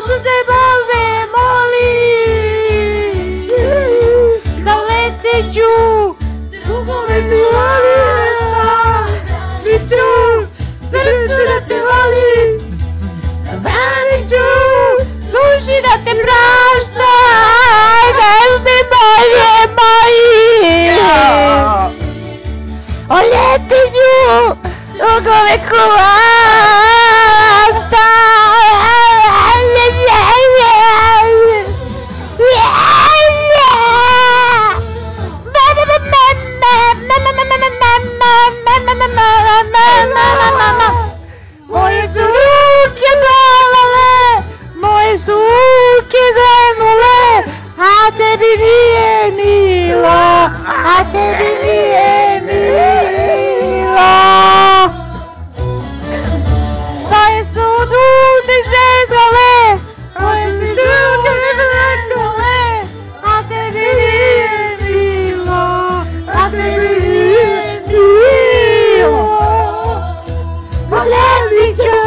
suze Boga molim, zaletit ću, drugove ti volim, stavit ću, srcu da te volim, zabranit ću, duši da te praštaj, vezni moje moji. Oletit ću, drugove kolasta, moje su ruke bolele, moje su ruke zanule, a tebi nije milo, a tebi nije milo. Moje su dude zezale, moje su dude zanule, a tebi nije milo, a tebi nije milo. Zaletit ću,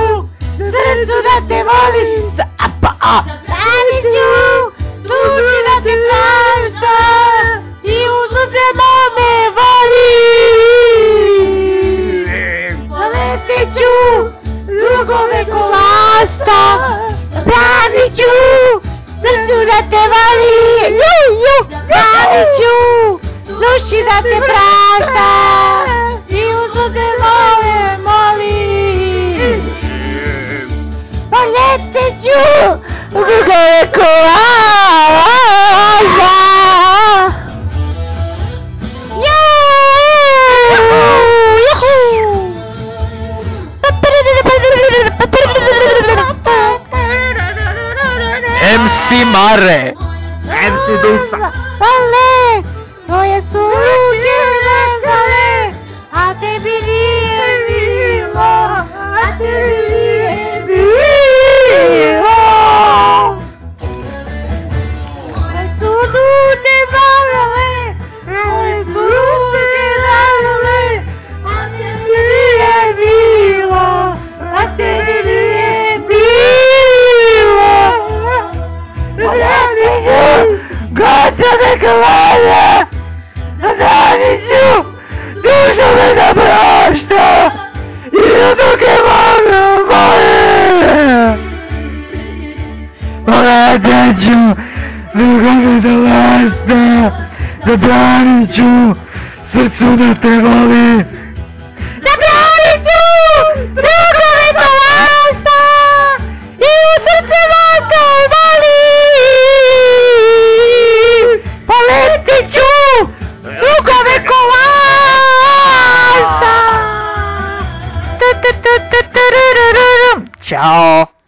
srcu da te volim, zabranit ću, duši da te praštam i uzu te mome volim. Zaletit ću, drugove kolasta, zabranit ću, srcu da te volim, zabranit ću, duši da te praštam i uzu te mome molim. Zaletit ću, drugove kolasta. MC Mare, MC Duca. Ale, tvoje su ruke zezale, a tebi nije bilo, a tebi nije bilo. Moje su dude bolele, moje su ruke zezale, a tebi nije bilo, a tebi nije bilo. Zaletit ću, gotove kolane, zaletit ću, duša me da prašta i ruke mogu volim. Zaletit ću, drugove kolasta, zabranit ću, srcu da te volim. Zabranit ću, drugove kolasta i u srce da te volim. Poletit ću, drugove kolasta. Ćao.